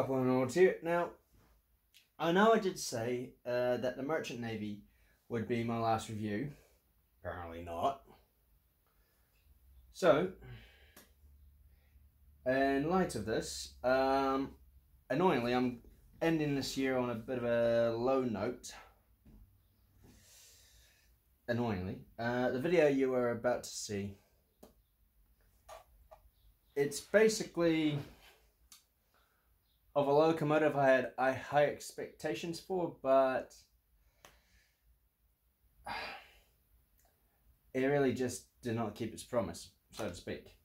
up on an order here. Now, I know I did say that the Merchant Navy would be my last review. Apparently not. So, in light of this, annoyingly, I'm ending this year on a bit of a low note. Annoyingly. The video you are about to see, it's basically of a locomotive I had high expectations for, but it really just did not keep its promise, so to speak.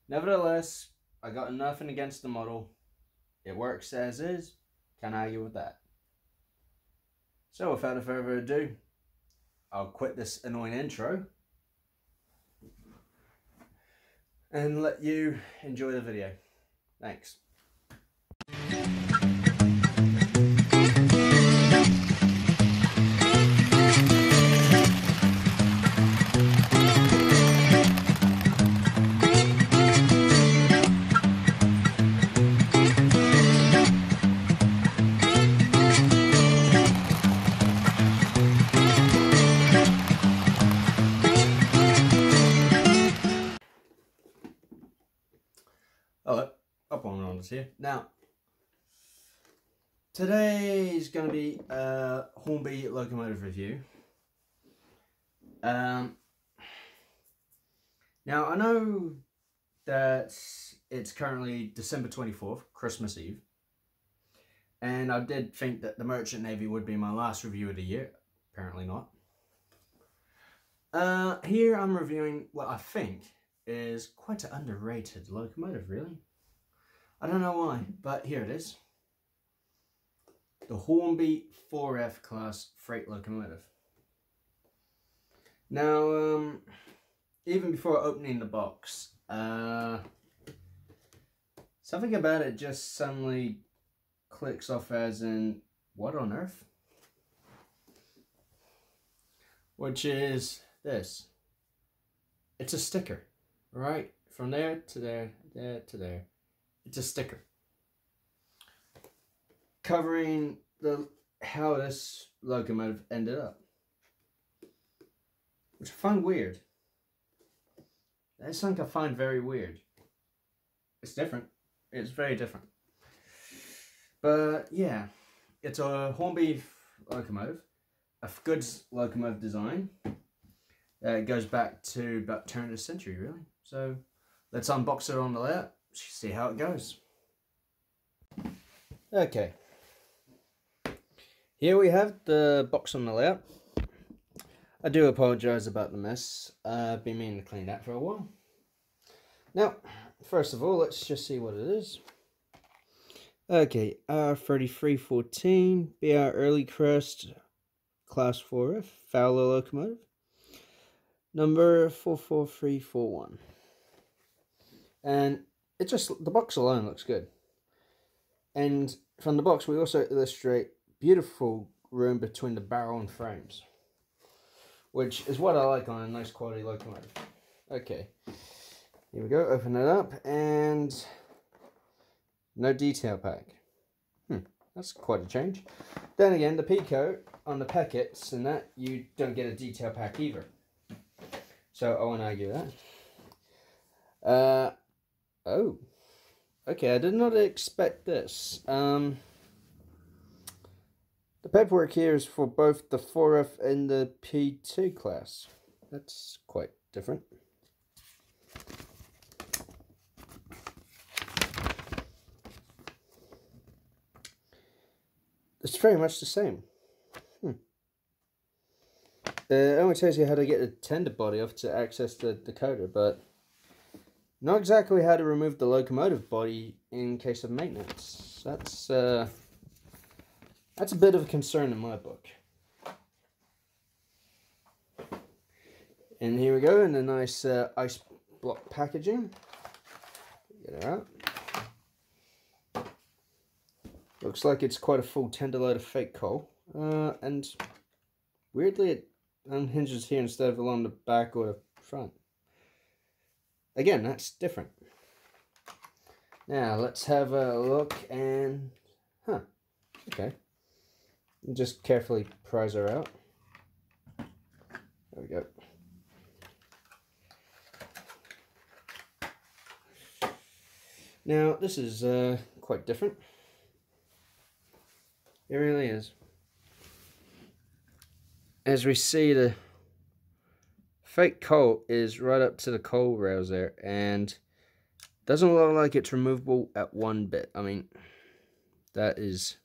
Nevertheless, I got nothing against the model. It works as is. Can't argue with that. So without further ado, I'll quit this annoying intro and let you enjoy the video. Thanks. Hello, up on here. Now, today's going to be a Hornby locomotive review. Now, I know that it's currently December 24th, Christmas Eve, and I did think that the Merchant Navy would be my last review of the year. Apparently not. Here I'm reviewing what I think is quite an underrated locomotive, really. I don't know why, but here it is. The Hornby 4F class freight locomotive. Now, even before opening the box, something about it just suddenly clicks off as in, what on earth? Which is this. It's a sticker. Right, from there to there, there to there. It's a sticker covering how this locomotive ended up, which I find weird. That's something I find very weird. It's different. It's very different. But yeah, it's a Hornby locomotive, a good locomotive design. It goes back to about turn of the century, really. So let's unbox it on the layout, see how it goes. Okay, here we have the box on the layout. I do apologise about the mess. I've been meaning to clean that for a while. Now, first of all, let's just see what it is. Okay, R3314, BR Early Crest, Class 4F, Fowler locomotive. Number 44341. And it just, the box alone looks good. And from the box we also illustrate beautiful room between the barrel and frames, which is what I like on a nice quality locomotive. Okay, here we go, open it up, and no detail pack. That's quite a change. Then again, the Pico on the packets and that, you don't get a detail pack either. So I won't argue that. Oh. Okay, I did not expect this. The paperwork here is for both the 4F and the P2 class. That's quite different. It's very much the same. It only tells you how to get the tender body off to access the decoder, but not exactly how to remove the locomotive body in case of maintenance. That's a bit of a concern in my book. And here we go in the nice ice block packaging. Get it out. Looks like it's quite a full tender load of fake coal, and weirdly it unhinges here instead of along the back or the front. Again, that's different. Now let's have a look and, okay. Just carefully prise her out. There we go. Now this is quite different. It really is. As we see, the fake coat is right up to the coal rails there, and doesn't look like it's removable at one bit. I mean, that is,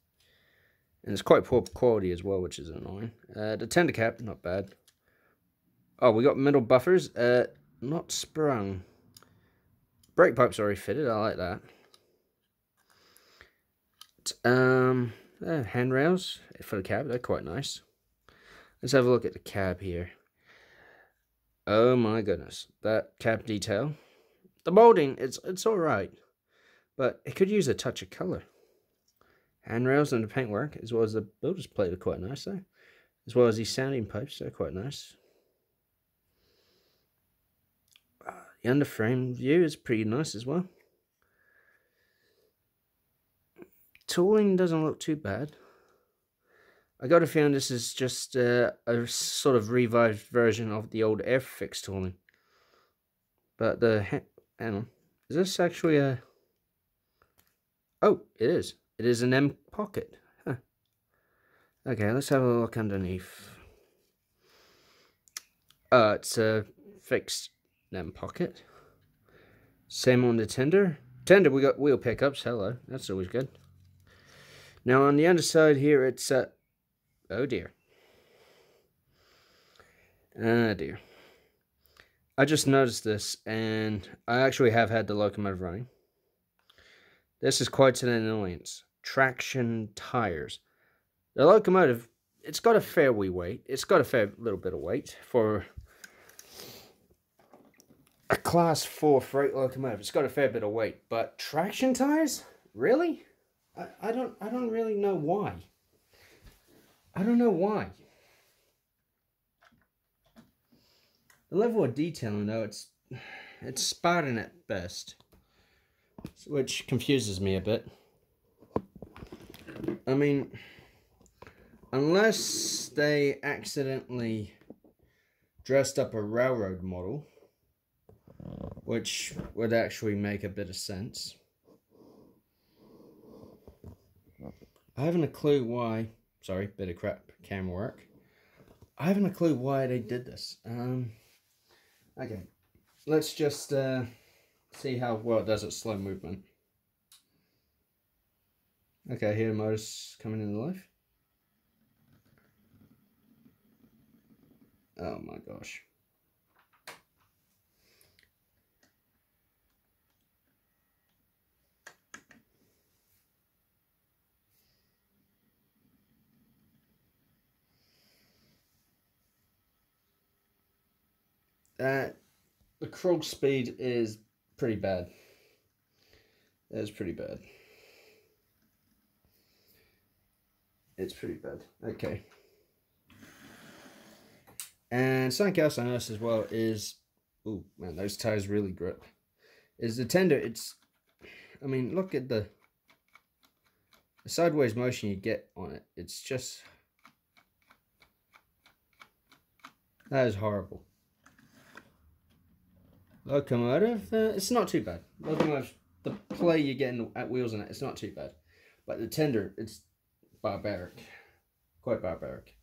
and it's quite poor quality as well, which is annoying. The tender cap, not bad. Oh, we got middle buffers, not sprung. Brake pipe's already fitted, I like that. Handrails for the cab, they're quite nice. Let's have a look at the cab here. Oh my goodness, that cab detail. The molding, it's alright, but it could use a touch of colour. Handrails and the paintwork, as well as the builder's plate, are quite nice though. As well as these sounding pipes, they're quite nice. The underframe view is pretty nice as well. Tooling doesn't look too bad. I got a feeling this is just a sort of revived version of the old Airfix tooling. But hang on, is this actually a... Oh, it is. It is an M pocket. Huh. Okay, let's have a look underneath. It's a fixed M pocket. Same on the tender. Tender, we got wheel pickups. Hello, that's always good. Now on the underside here, it's oh dear. Ah dear. I just noticed this, and I actually have had the locomotive running. This is quite an annoyance. Traction tires. The locomotive, it's got a fair wee weight. It's got a fair little bit of weight for a class 4 freight locomotive. It's got a fair bit of weight, but traction tires? Really? I don't really know why. I don't know why. The level of detailing, though, it's Spartan at best, which confuses me a bit. I mean, unless they accidentally dressed up a railroad model, which would actually make a bit of sense. I haven't a clue why. Sorry, bit of crap camera work. I haven't a clue why they did this. Okay, let's just see how well it does at slow movement. Okay, here the motor's coming into life. Oh my gosh. The crawl speed is pretty bad. It's pretty bad. It's pretty bad. Okay. And something else I noticed as well is, oh man, those tires really grip. Is the tender? It's, I mean, look at the sideways motion you get on it. It's just, that is horrible. Locomotive, it's not too bad. Locomotive, the play you're getting at wheels on it, it's not too bad. But the tender, it's barbaric. Quite barbaric.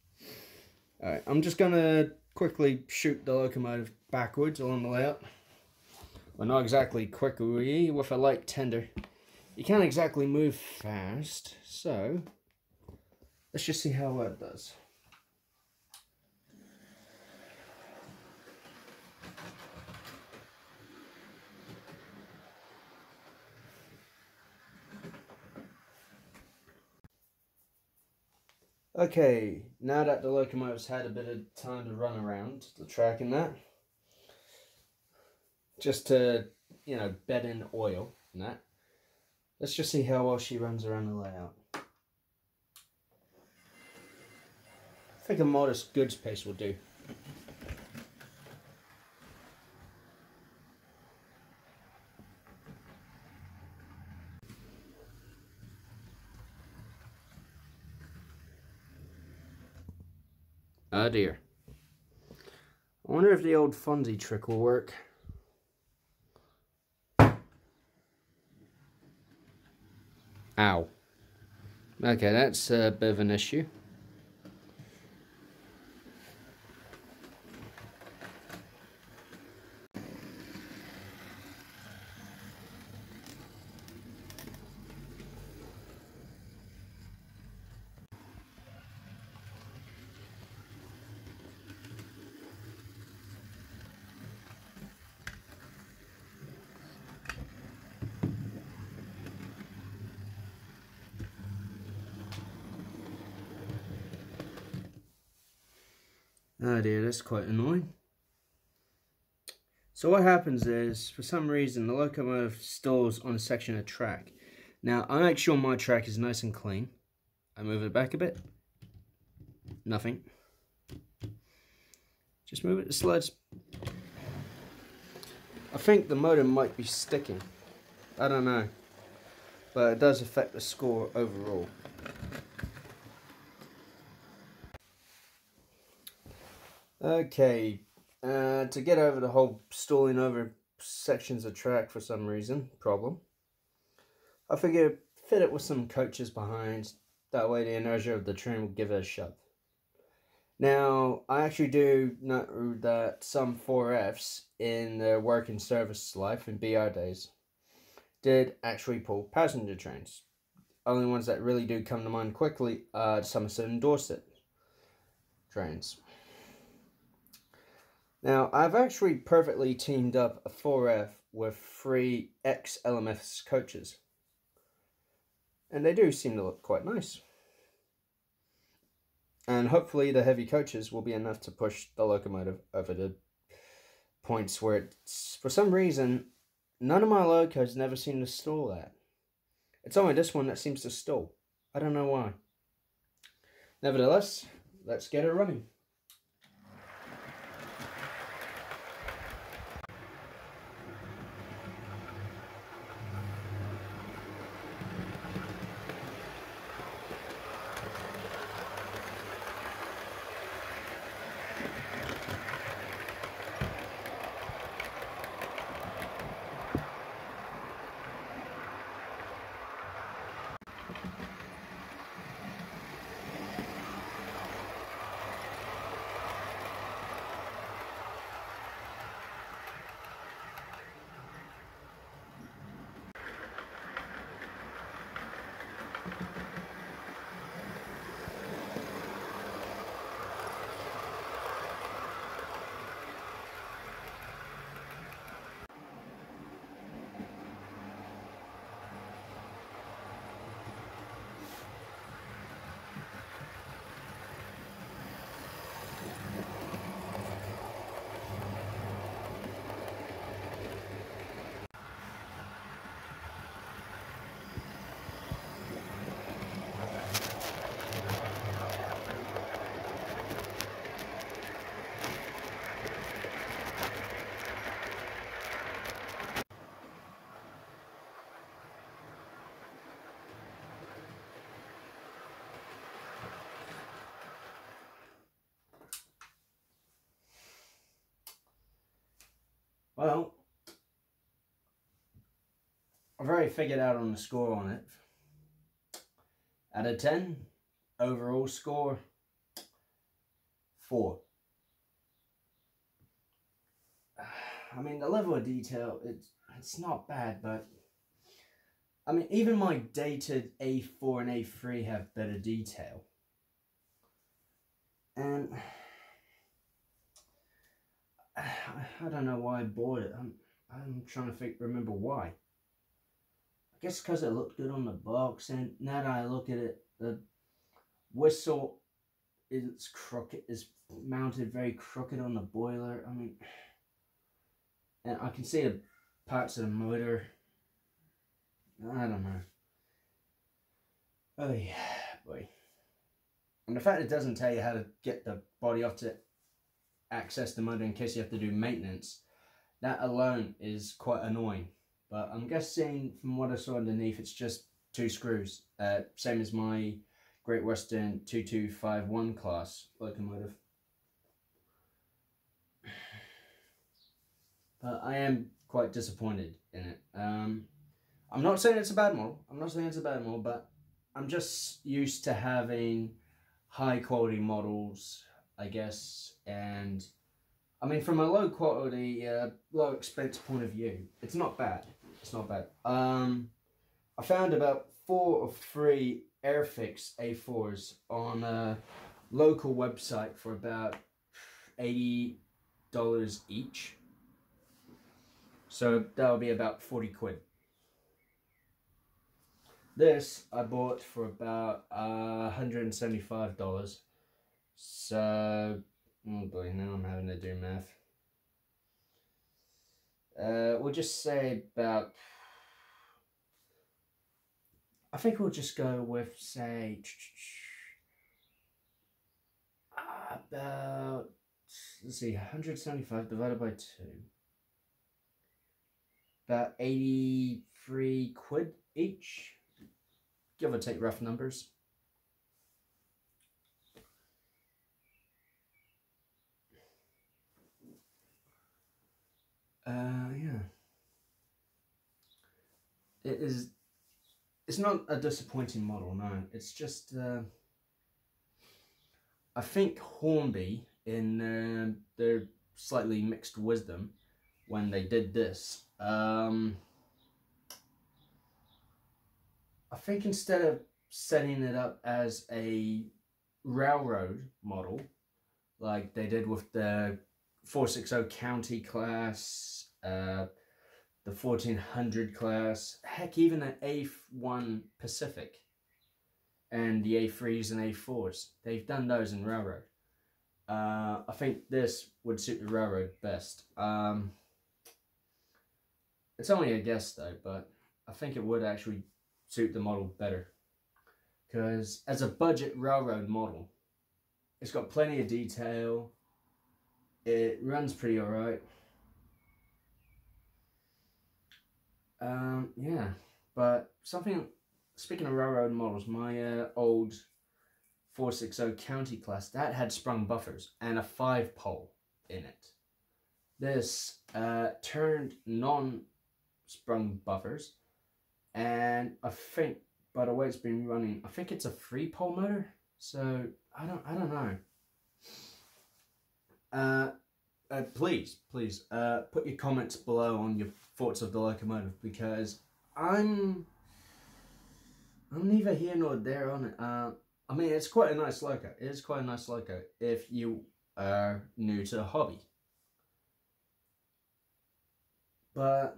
Alright, I'm just going to quickly shoot the locomotive backwards along the layout. Well, not exactly quickly, with a light tender. You can't exactly move fast, so let's just see how it does. Okay, now that the locomotive's had a bit of time to run around the track and that, just to, you know, bed in oil and that, let's just see how well she runs around the layout. I think a modest goods pace will do. Oh dear. I wonder if the old Fonzie trick will work. Ow. Okay, that's a bit of an issue. Oh dear, that's quite annoying. So what happens is, for some reason, the locomotive stalls on a section of track. Now, I make sure my track is nice and clean. I move it back a bit. Nothing. Just move it, it slides. I think the motor might be sticking. I don't know. But it does affect the score overall. Okay, to get over the whole stalling over sections of track for some reason problem, I figured fit it with some coaches behind, that way the inertia of the train will give it a shove. Now, I actually do know that some 4Fs in their working service life in BR days did actually pull passenger trains. Only ones that really do come to mind quickly are Somerset and Dorset trains. Now, I've actually perfectly teamed up a 4F with 3 ex-LMS coaches. And they do seem to look quite nice. And hopefully the heavy coaches will be enough to push the locomotive over the points where it's, for some reason, none of my locos never seem to stall at. It's only this one that seems to stall. I don't know why. Nevertheless, let's get it running. Well, I've already figured out on the score on it. Out of 10, overall score, 4. I mean, the level of detail, it's not bad, but I mean, even my dated A4 and A3 have better detail. And I don't know why I bought it. I'm trying to remember why. I guess because it looked good on the box, and now that I look at it, the whistle is crooked, is mounted very crooked on the boiler. I mean, and I can see the parts of the motor. I don't know. Oh yeah, boy. And the fact it doesn't tell you how to get the body off to access the motor in case you have to do maintenance, that alone is quite annoying. But I'm guessing from what I saw underneath, it's just 2 screws. Same as my Great Western 2251 class locomotive. but I am quite disappointed in it. I'm not saying it's a bad model. I'm not saying it's a bad model, but I'm just used to having high quality models, I guess. And I mean, from a low quality, low expense point of view, it's not bad. It's not bad. I found about 4 or 3 Airfix A4s on a local website for about $80 each. So that would be about 40 quid. This I bought for about $175. So, oh boy, now I'm having to do math. We'll just say about, I think we'll just go with, say, about, let's see, 175 divided by 2. About 83 quid each. Give or take rough numbers. Yeah. It's not a disappointing model, no. It's just, I think Hornby, in their slightly mixed wisdom, when they did this, I think instead of setting it up as a railroad model, like they did with the 460 County class, the 1400 class, heck, even an A1 Pacific, and the A3s and A4s, they've done those in railroad. I think this would suit the railroad best. It's only a guess though, but I think it would actually suit the model better. Because as a budget railroad model, it's got plenty of detail. It runs pretty alright. Yeah, but speaking of railroad models, my old 460 County class, that had sprung buffers and a 5-pole in it. This turned non-sprung buffers, and I think by the way it's been running, I think it's a 3-pole motor. So I don't know. Please put your comments below on your thoughts of the locomotive, because I'm neither here nor there on it. I mean, it's quite a nice loco. It is quite a nice loco if you are new to the hobby. But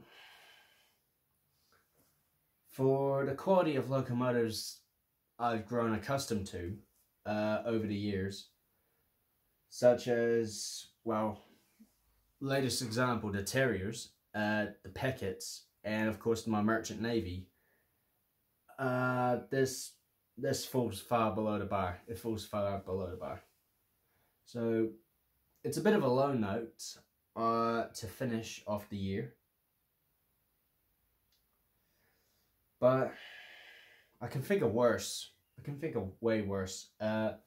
for the quality of locomotives I've grown accustomed to over the years, such as, well, latest example, the Terriers, the Peckets, and of course my Merchant Navy, this falls far below the bar. It falls far below the bar. So it's a bit of a low note to finish off the year. But I can think of worse. I can think of way worse. At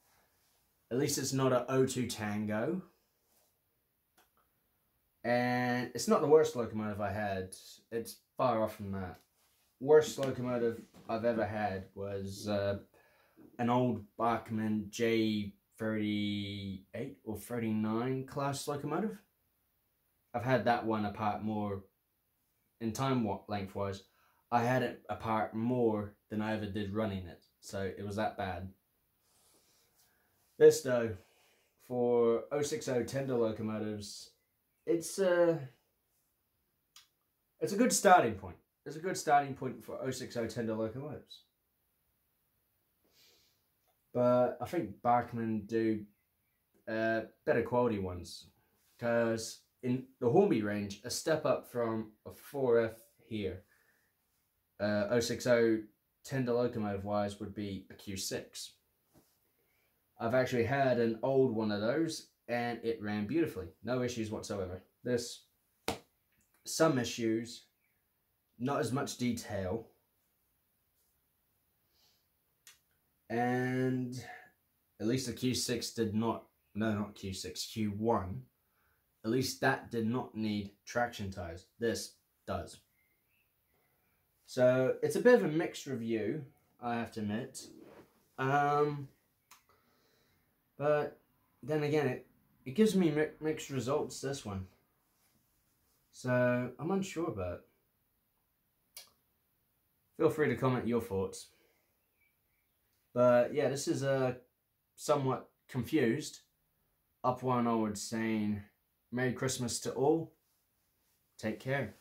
least it's not an O2 Tango. And it's not the worst locomotive I had. It's far off from that. Worst locomotive I've ever had was an old Bachmann J38 or 39 class locomotive. I've had that one apart more, in time length wise, I had it apart more than I ever did running it. So it was that bad. This though, for 060 tender locomotives, it's a good starting point. It's a good starting point for 060 tender locomotives. But I think Bachmann do better quality ones, because in the Hornby range, a step up from a 4F here, 060 tender locomotive wise, would be a Q6. I've actually had an old one of those and it ran beautifully. No issues whatsoever. This, some issues, not as much detail, and at least the Q6 did not, no, not Q6, Q1 At least that did not need traction tires. This does. So it's a bit of a mixed review, I have to admit. But then again, it gives me mixed results, this one. So I'm unsure about it. Feel free to comment your thoughts. But yeah, this is somewhat confused. Up one onwards saying Merry Christmas to all. Take care.